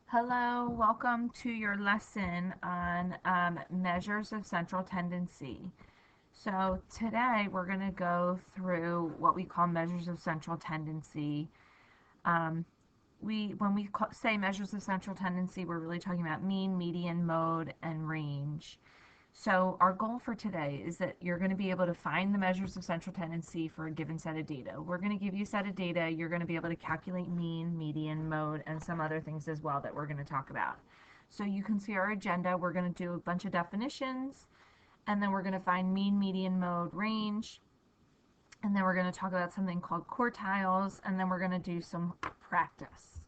Hello, welcome to your lesson on measures of central tendency. So today we're going to go through what we call measures of central tendency. Um, when we say measures of central tendency, we're really talking about mean, median, mode, and range. So our goal for today is that you're going to be able to find the measures of central tendency for a given set of data. We're going to give you a set of data. You're going to be able to calculate mean, median, mode, and some other things as well that we're going to talk about. So you can see our agenda. We're going to do a bunch of definitions, and then we're going to find mean, median, mode, range, and then we're going to talk about something called quartiles, and then we're going to do some practice.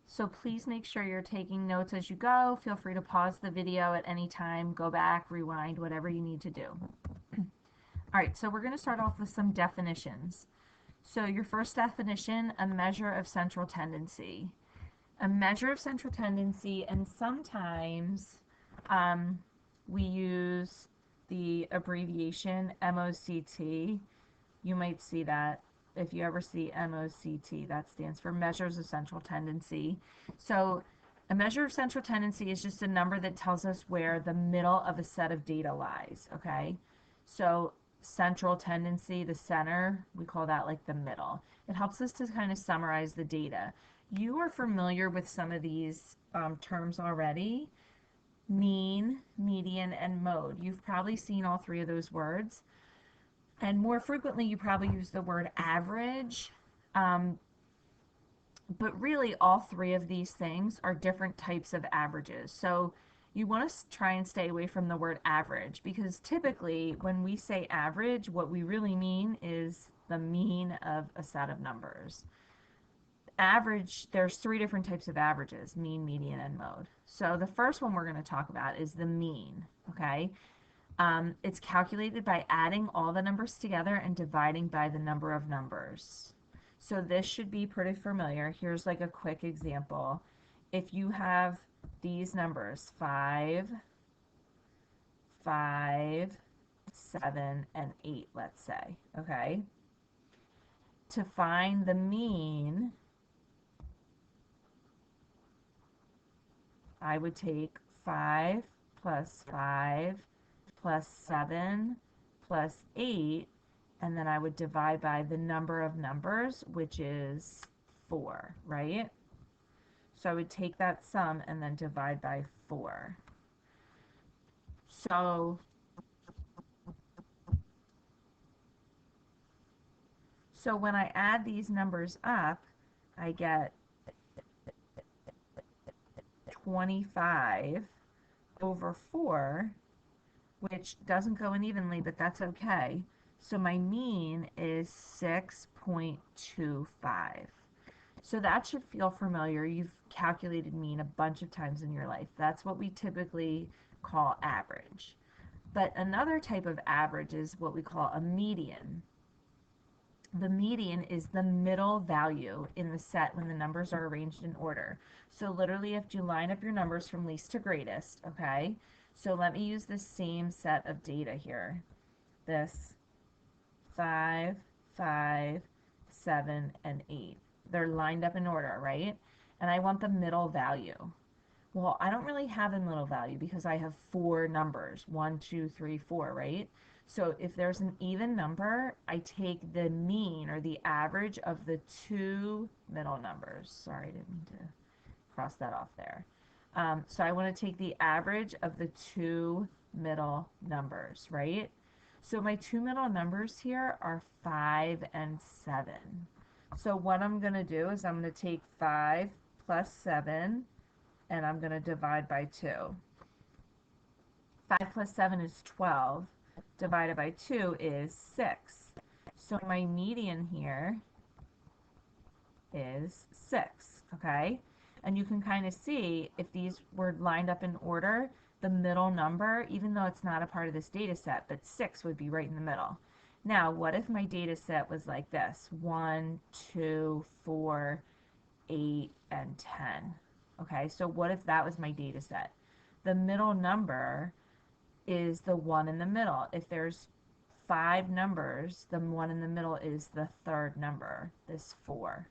So please make sure you're taking notes as you go. Feel free to pause the video at any time, go back, rewind, whatever you need to do. All right, so we're going to start off with some definitions. So your first definition, a measure of central tendency. A measure of central tendency, and sometimes we use the abbreviation MOCT. You might see that if you ever see MOCT, that stands for measures of central tendency. So a measure of central tendency is just a number that tells us where the middle of a set of data lies, okay? So central tendency, the center, we call that like the middle. It helps us to kind of summarize the data. You are familiar with some of these terms already: mean, median, and mode. You've probably seen all three of those words. And more frequently, you probably use the word average. Um, but really, all three of these things are different types of averages. So you want to try and stay away from the word average, because typically when we say average, what we really mean is the mean of a set of numbers. Average, there's three different types of averages: mean, median, and mode. So the first one we're going to talk about is the mean, okay? It's calculated by adding all the numbers together and dividing by the number of numbers. So this should be pretty familiar. Here's like a quick example. If you have these numbers, 5, 5, 7, and 8, let's say, okay? To find the mean, I would take 5 plus 5 plus 7 plus 8, and then I would divide by the number of numbers, which is 4, right? So I would take that sum and then divide by 4. So, so when I add these numbers up, I get 25 over 4, which doesn't go in evenly, but that's okay. So my mean is 6.25. So that should feel familiar. You've calculated mean a bunch of times in your life. That's what we typically call average. But another type of average is what we call a median. The median is the middle value in the set when the numbers are arranged in order. So literally, if you line up your numbers from least to greatest, okay? So let me use the same set of data here. This 5, 5, 7, and 8. They're lined up in order, right? And I want the middle value. Well, I don't really have a middle value because I have 4 numbers, 1, 2, 3, 4, right? So if there's an even number, I take the mean or the average of the 2 middle numbers. Sorry, I didn't mean to cross that off there. So I want to take the average of the 2 middle numbers, right? So my 2 middle numbers here are 5 and 7. So what I'm going to do is I'm going to take 5 plus 7, and I'm going to divide by 2. 5 plus 7 is 12. Divided by 2 is 6. So my median here is 6, okay? And you can kind of see if these were lined up in order, the middle number, even though it's not a part of this data set, but 6 would be right in the middle. Now, what if my data set was like this: 1, 2, 4, 8, and 10? Okay, so what if that was my data set? The middle number is the one in the middle. If there's 5 numbers, the one in the middle is the third number, this 4.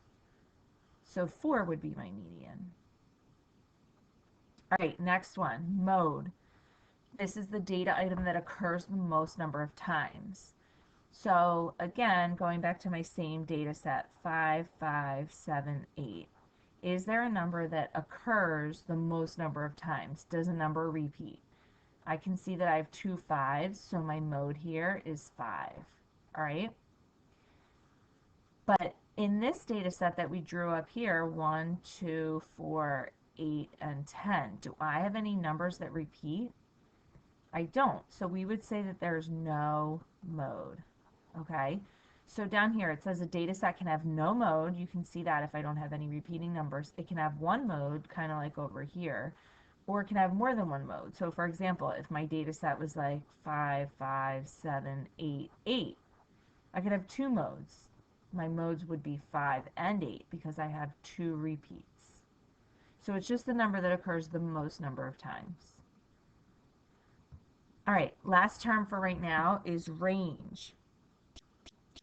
So 4 would be my median. All right, next one, mode. This is the data item that occurs the most number of times. So again, going back to my same data set, 5, 5, 7, 8. Is there a number that occurs the most number of times? Does a number repeat? I can see that I have 2 5s, so my mode here is 5. All right. But in this data set that we drew up here, 1, 2, 4, 8, and 10, do I have any numbers that repeat? I don't. So we would say that there's no mode. Okay. So down here it says a data set can have no mode. You can see that if I don't have any repeating numbers. It can have one mode, kind of like over here, or it can have more than one mode. So for example, if my data set was like 5, 5, 7, 8, 8, I could have two modes. My modes would be 5 and 8 because I have 2 repeats. So it's just the number that occurs the most number of times. All right, last term for right now is range.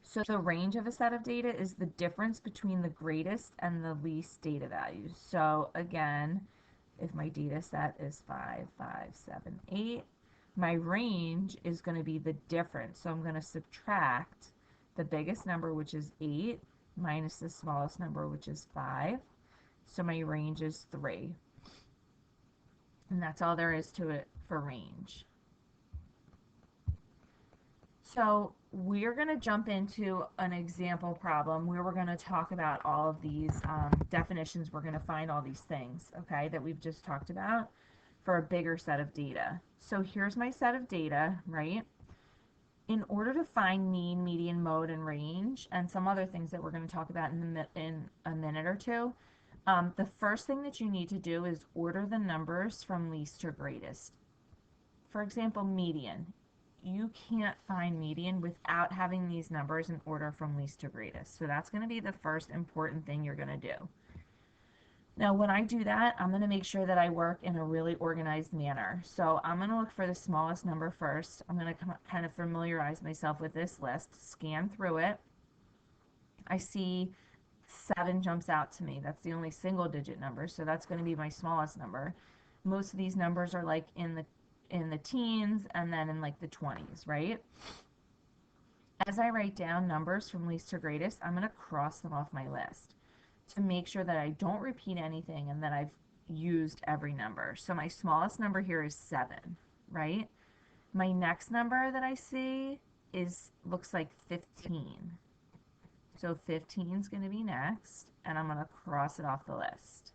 So the range of a set of data is the difference between the greatest and the least data values. So again, if my data set is 5, 5, 7, 8, my range is going to be the difference. So I'm going to subtract the biggest number, which is 8, minus the smallest number, which is 5. So my range is 3. And that's all there is to it for range. So we're going to jump into an example problem where we're going to talk about all of these definitions. We're going to find all these things, okay, that we've just talked about for a bigger set of data. So here's my set of data, right? In order to find mean, median, mode, and range, and some other things that we're going to talk about in a minute or two, the first thing that you need to do is order the numbers from least to greatest. For example, median. You can't find median without having these numbers in order from least to greatest. So that's going to be the first important thing you're going to do. Now, when I do that, I'm going to make sure that I work in a really organized manner. So I'm going to look for the smallest number first. I'm going to kind of familiarize myself with this list, scan through it. I see 7 jumps out to me. That's the only single digit number, so that's going to be my smallest number. Most of these numbers are like in the teens and then in like the 20s, right? As I write down numbers from least to greatest, I'm going to cross them off my list to make sure that I don't repeat anything and that I've used every number. So my smallest number here is 7, right? My next number that I see looks like 15. So 15 is going to be next, and I'm going to cross it off the list.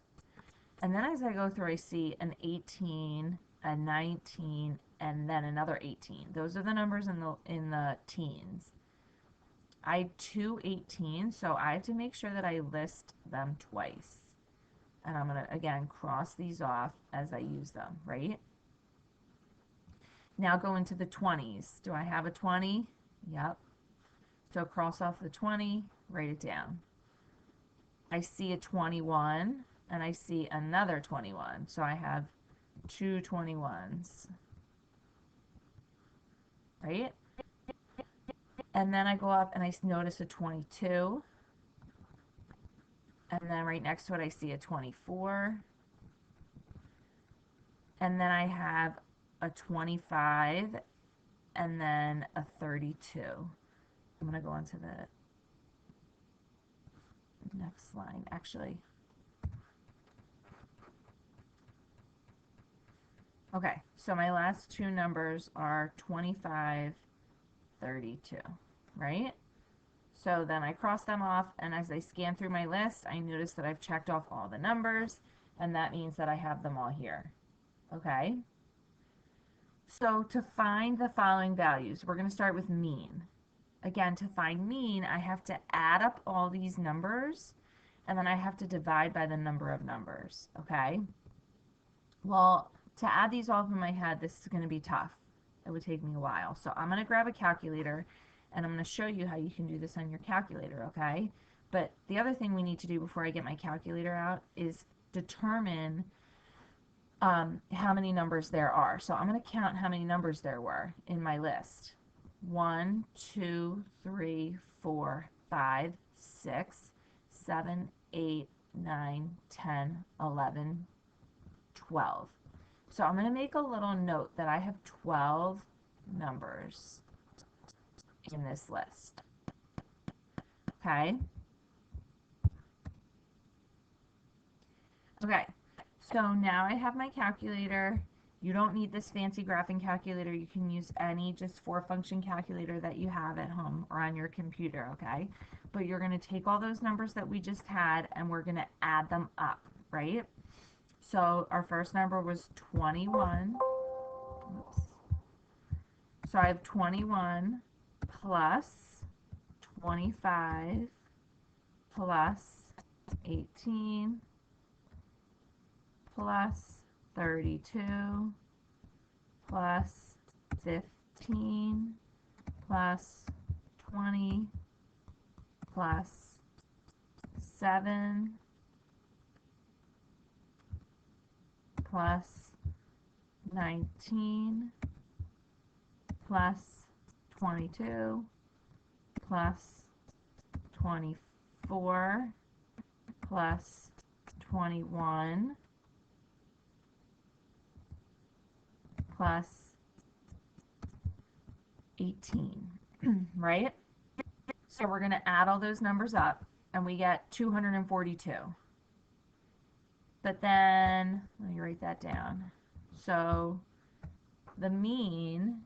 And then as I go through, I see an 18, a 19, and then another 18. Those are the numbers in the teens. I have 2 18s, so I have to make sure that I list them twice. And I'm going to, again, cross these off as I use them, right? Now go into the 20s. Do I have a 20? Yep. So cross off the 20, write it down. I see a 21, and I see another 21. So I have 2 21s, right? And then I go up and I notice a 22. And then right next to it, I see a 24. And then I have a 25 and then a 32. I'm going to go on to the next line, actually. Okay, so my last two numbers are 25, 32, right? So then I cross them off, and as I scan through my list, I notice that I've checked off all the numbers, and that means that I have them all here, okay? So to find the following values, we're going to start with mean. Again, to find mean, I have to add up all these numbers, and then I have to divide by the number of numbers, okay? Well, to add these all up in my head, this is going to be tough. It would take me a while. So I'm going to grab a calculator, and I'm going to show you how you can do this on your calculator, okay? But the other thing we need to do before I get my calculator out is determine how many numbers there are. So I'm going to count how many numbers there were in my list. 1, 2, 3, 4, 5, 6, 7, 8, 9, 10, 11, 12. So I'm going to make a little note that I have 12 numbers in this list. Okay? Okay, so now I have my calculator. You don't need this fancy graphing calculator. You can use any just 4-function calculator that you have at home or on your computer, okay? But you're going to take all those numbers that we just had and we're going to add them up, right? So our first number was 21. Oops. So I have 21 plus 25 plus 18 plus 32 plus 15 plus 20 plus 7 plus 19 plus 22 plus 24 plus 21 plus 18, right? So we're going to add all those numbers up and we get 242. But then, let me write that down. So the mean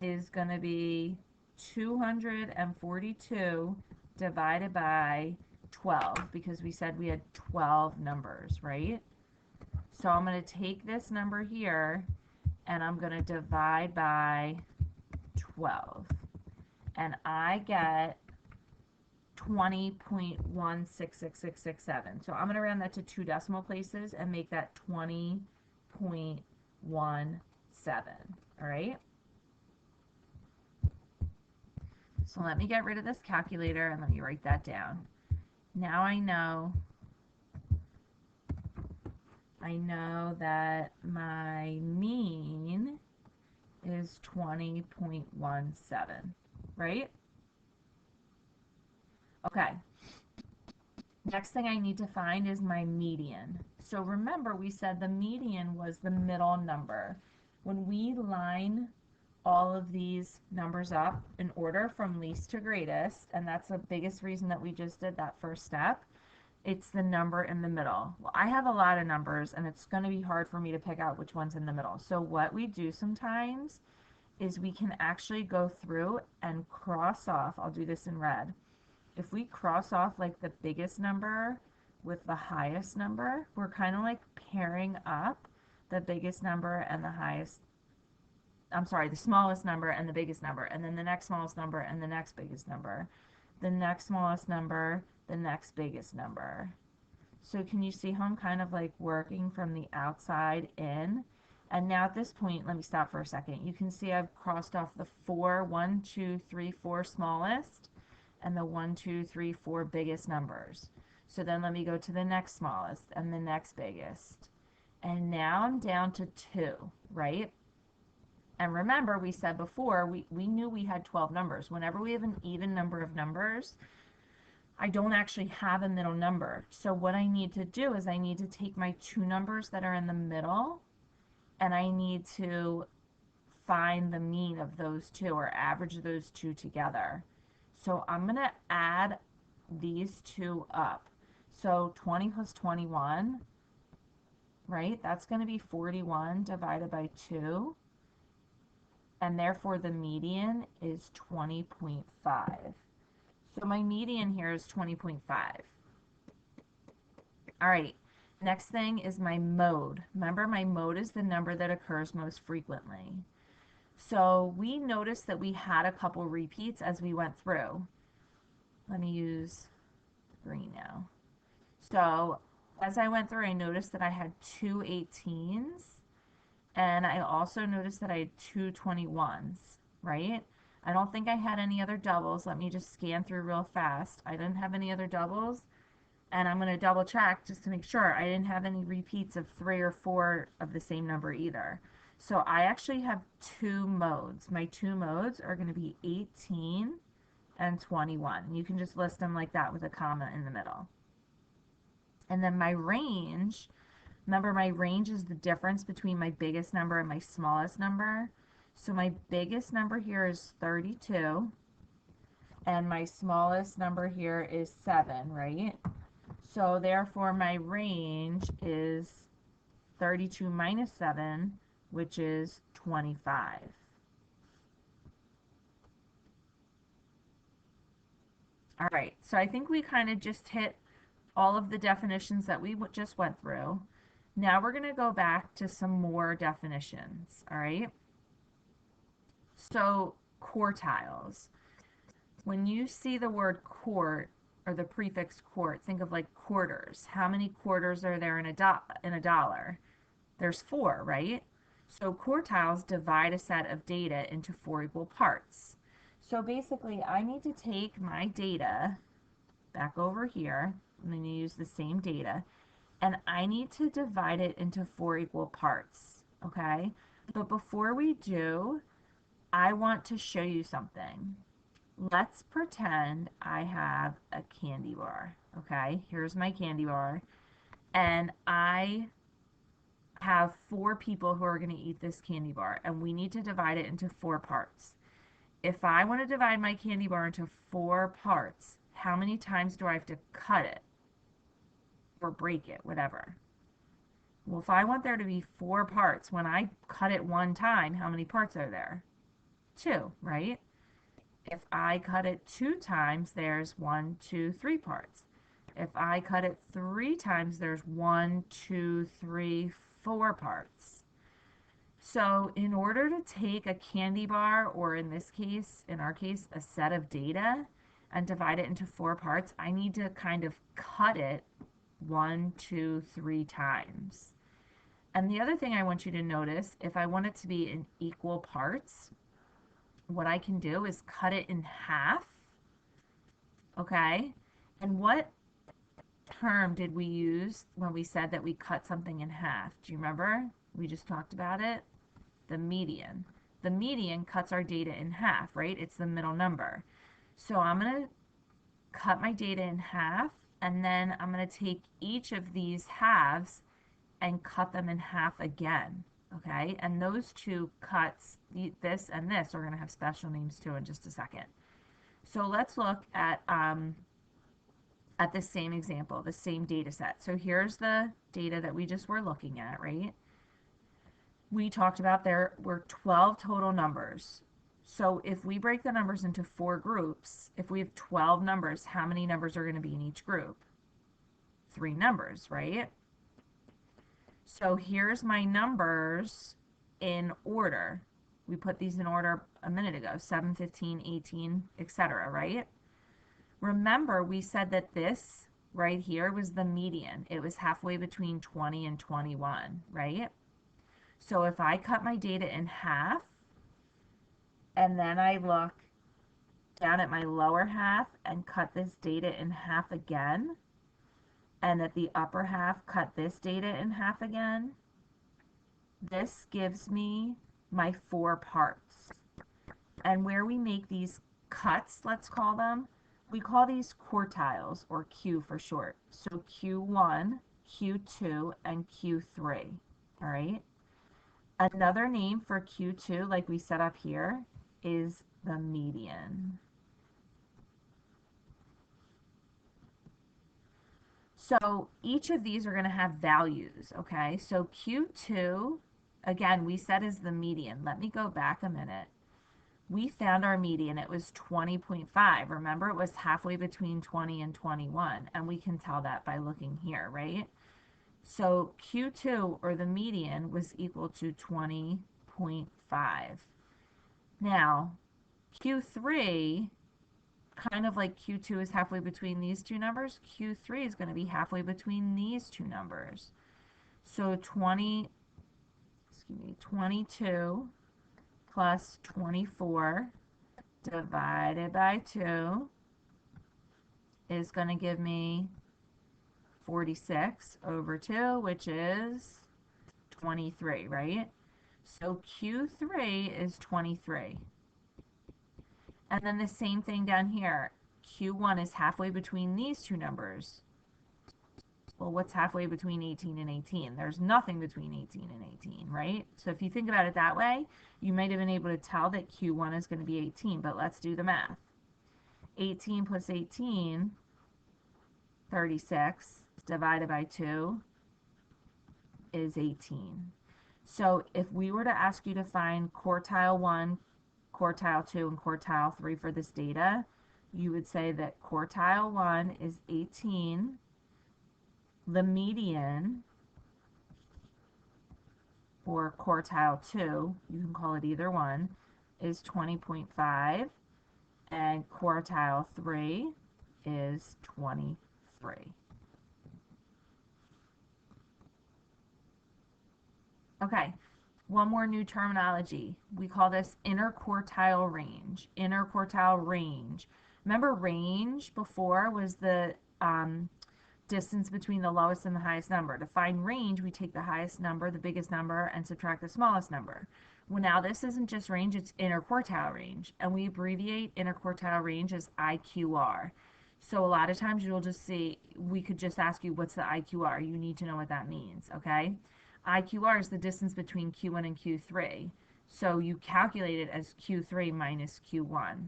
is going to be 242 divided by 12 because we said we had 12 numbers, right? So I'm going to take this number here and I'm going to divide by 12. And I get 20.166667. So I'm going to round that to 2 decimal places and make that 20.17. All right? So let me get rid of this calculator and let me write that down. Now I know that my mean is 20.17, right? Okay. Next thing I need to find is my median. So remember we said the median was the middle number. When we line all of these numbers up in order from least to greatest, and that's the biggest reason that we just did that first step, it's the number in the middle. Well, I have a lot of numbers and it's going to be hard for me to pick out which one's in the middle. So what we do sometimes is we can actually go through and cross off. I'll do this in red. If we cross off like the biggest number with the highest number, we're kind of like pairing up the biggest number and the highest, I'm sorry, the smallest number and the biggest number, and then the next smallest number and the next biggest number, the next smallest number, the next biggest number. So can you see how I'm kind of like working from the outside in? And now at this point, let me stop for a second. You can see I've crossed off the 1, 2, 3, 4 smallest and the 1, 2, 3, 4 biggest numbers. So then let me go to the next smallest and the next biggest. And now I'm down to 2, right? And remember, we said before, we knew we had 12 numbers. Whenever we have an even number of numbers, I don't actually have a middle number. So what I need to do is I need to take my 2 numbers that are in the middle and I need to find the mean of those 2 or average those 2 together. So I'm going to add these 2 up. So 20 plus 21, right? That's going to be 41 divided by 2. And therefore the median is 20.5. So my median here is 20.5. All right, next thing is my mode. Remember, my mode is the number that occurs most frequently. So we noticed that we had a couple repeats as we went through. Let me use green now. So as I went through, I noticed that I had 2 18s, and I also noticed that I had 2 21s, right? I don't think I had any other doubles. Let me just scan through real fast. I didn't have any other doubles, and I'm going to double check just to make sure I didn't have any repeats of 3 or 4 of the same number either. So I actually have 2 modes. My 2 modes are going to be 18 and 21. You can just list them like that with a comma in the middle. And then my range, remember my range is the difference between my biggest number and my smallest number. So my biggest number here is 32, and my smallest number here is 7, right? So therefore my range is 32 minus 7, which is 25. All right, so I think we kind of just hit all of the definitions that we just went through. Now we're going to go back to some more definitions, all right? So quartiles. When you see the word quart or the prefix quart, think of like quarters. How many quarters are there in a dollar? There's 4, right? So quartiles divide a set of data into 4 equal parts. So basically, I need to take my data back over here. I'm going to use the same data, and I need to divide it into 4 equal parts, okay? But before we do, I want to show you something. Let's pretend I have a candy bar, okay? Here's my candy bar, and I have 4 people who are going to eat this candy bar, and we need to divide it into 4 parts. If I want to divide my candy bar into 4 parts, how many times do I have to cut it or break it, whatever? Well, if I want there to be 4 parts, when I cut it 1 time, how many parts are there? 2, right? If I cut it 2 times, there's 1, 2, 3 parts. If I cut it 3 times, there's 1, 2, 3, 4 parts. So in order to take a candy bar, or in this case, in our case, a set of data, and divide it into 4 parts, I need to kind of cut it 1, 2, 3 times. And the other thing I want you to notice, if I want it to be in equal parts, what I can do is cut it in half, okay? And what term did we use when we said that we cut something in half? Do you remember? We just talked about it. The median. The median cuts our data in half, right? It's the middle number. So I'm going to cut my data in half, and then I'm going to take each of these halves and cut them in half again, okay? And those two cuts, this and this, are going to have special names too in just a second. So let's look at the same example, the same data set. So here's the data that we just were looking at, right? We talked about there were 12 total numbers. So if we break the numbers into 4 groups, if we have 12 numbers, how many numbers are going to be in each group? 3 numbers, right? So here's my numbers in order. We put these in order a minute ago, 7, 15, 18, etc., right? Remember, we said that this right here was the median. It was halfway between 20 and 21, right? So if I cut my data in half, and then I look down at my lower half and cut this data in half again, and at the upper half cut this data in half again, this gives me my 4 parts. And where we make these cuts, let's call them, we call these quartiles, or Q for short. So Q1, Q2, and Q3, all right? Another name for Q2, like we set up here, is the median. So each of these are going to have values, okay? So Q2, again, we said is the median. Let me go back a minute. We found our median. It was 20.5. Remember, it was halfway between 20 and 21, and we can tell that by looking here, right? So Q2, or the median, was equal to 20.5. Now, Q3, kind of like Q2 is halfway between these two numbers, Q3 is going to be halfway between these two numbers. So 22 plus 24 divided by 2 is going to give me 46 over 2, which is 23, right? So Q3 is 23. And then the same thing down here. Q1 is halfway between these two numbers. Well, what's halfway between 18 and 18? There's nothing between 18 and 18, right? So if you think about it that way, you might have been able to tell that Q1 is going to be 18, but let's do the math. 18 plus 18, 36, divided by 2 is 18. So if we were to ask you to find quartile 1, quartile 2, and quartile 3 for this data, you would say that quartile 1 is 18, the median, or quartile 2, you can call it either one, is 20.5, and quartile 3 is 23. Okay, one more new terminology. We call this interquartile range. Interquartile range. Remember, range before was the distance between the lowest and the highest number. To find range, we take the highest number, the biggest number, and subtract the smallest number. Well, now this isn't just range, it's interquartile range. And we abbreviate interquartile range as IQR. So a lot of times you'll just see, we could just ask you, what's the IQR? You need to know what that means, okay? IQR is the distance between Q1 and Q3. So you calculate it as Q3 minus Q1.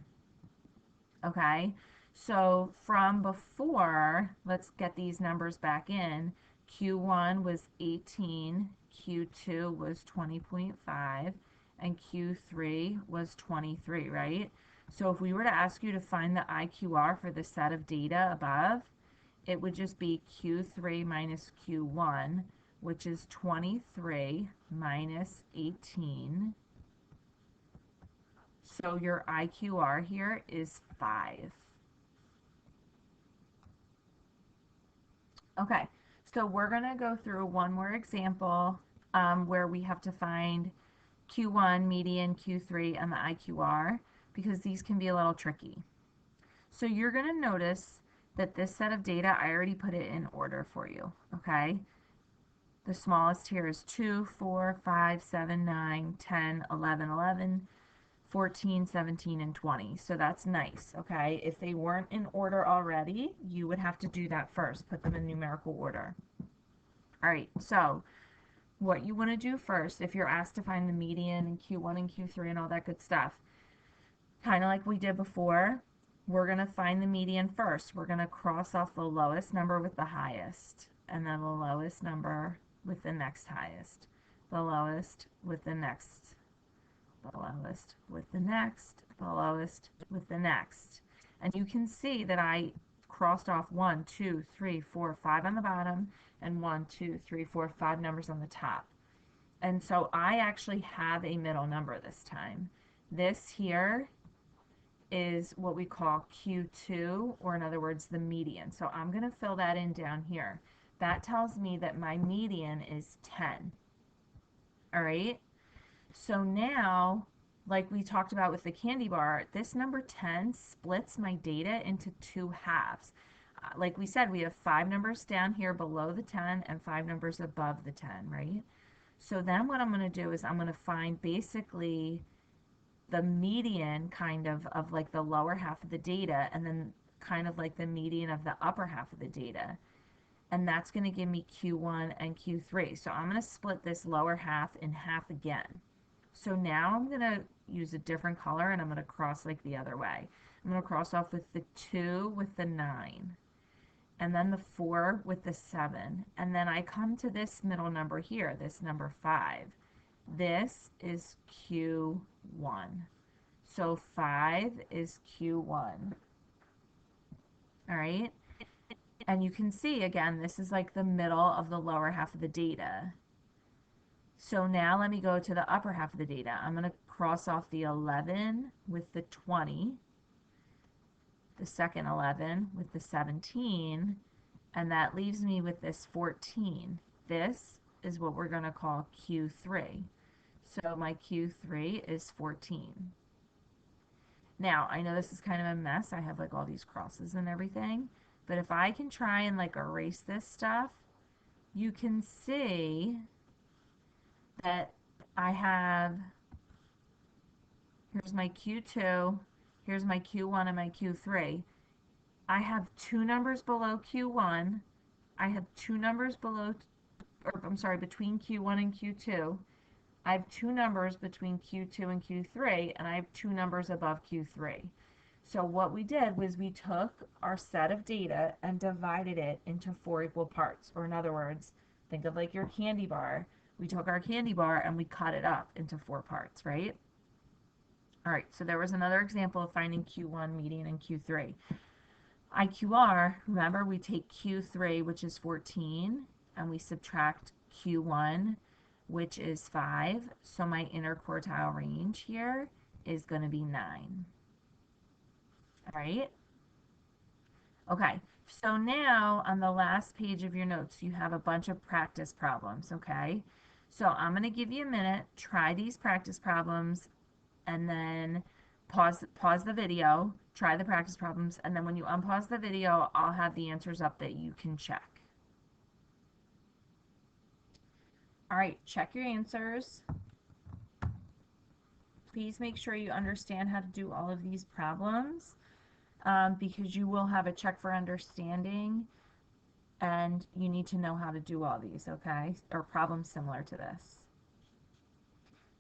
Okay? So from before, let's get these numbers back in. Q1 was 18, Q2 was 20.5, and Q3 was 23, right? So if we were to ask you to find the IQR for the set of data above, it would just be Q3 minus Q1, which is 23 minus 18. So your IQR here is 5. Okay, so we're going to go through one more example where we have to find Q1, median, Q3, and the IQR, because these can be a little tricky. So you're going to notice that this set of data, I already put it in order for you, okay? The smallest here is 2, 4, 5, 7, 9, 10, 11, 11, 14, 17, and 20. So that's nice, okay? If they weren't in order already, you would have to do that first. Put them in numerical order. All right, so what you want to do first, if you're asked to find the median and Q1 and Q3 and all that good stuff, kind of like we did before, we're going to find the median first. We're going to cross off the lowest number with the highest, and then the lowest number with the next highest, the lowest with the next, the lowest with the next, the lowest with the next. And you can see that I crossed off 1, 2, 3, 4, 5 on the bottom, and 1, 2, 3, 4, 5 numbers on the top. And so I actually have a middle number this time. This here is what we call Q2, or in other words, the median. So I'm going to fill that in down here. That tells me that my median is 10. All right? So now, like we talked about with the candy bar, this number 10 splits my data into 2 halves. Like we said, we have 5 numbers down here below the 10 and 5 numbers above the 10, right? So then what I'm going to do is I'm going to find basically the median kind of like the lower half of the data, and then kind of like the median of the upper half of the data. And that's going to give me Q1 and Q3. So I'm going to split this lower half in half again. So now I'm going to use a different color, and I'm going to cross like the other way. I'm going to cross off with the 2 with the 9, and then the 4 with the 7. And then I come to this middle number here, this number 5. This is Q1. So 5 is Q1. All right? And you can see, again, this is like the middle of the lower half of the data. So now let me go to the upper half of the data. I'm going to cross off the 11 with the 20, the second 11 with the 17, and that leaves me with this 14. This is what we're going to call Q3. So my Q3 is 14. Now, I know this is kind of a mess. I have like all these crosses and everything. But if I can try and like erase this stuff, you can see that I have, here's my Q2, here's my Q1 and my Q3. I have 2 numbers below Q1 I have two numbers below, or I'm sorry, between Q1 and Q2. I have two numbers between Q2 and Q3, and I have two numbers above Q3. So what we did was we took our set of data and divided it into 4 equal parts. Or in other words, think of like your candy bar. We took our candy bar and we cut it up into 4 parts, right? All right, so there was another example of finding Q1, median, and Q3. IQR, remember we take Q3, which is 14, and we subtract Q1, which is 5. So my interquartile range here is going to be 9. All right? Okay, so now on the last page of your notes, you have a bunch of practice problems, okay? So I'm going to give you a minute, try these practice problems, and then pause the video, try the practice problems, and then when you unpause the video, I'll have the answers up that you can check. All right, check your answers. Please make sure you understand how to do all of these problems, because you will have a check for understanding, and you need to know how to do all these, okay? Or problems similar to this.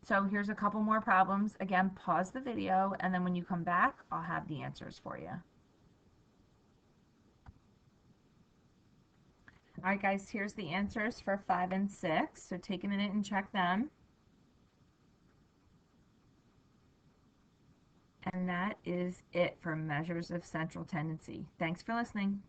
So here's a couple more problems. Again, pause the video, and then when you come back, I'll have the answers for you. All right, guys, here's the answers for 5 and 6. So take a minute and check them. And that is it for measures of central tendency. Thanks for listening.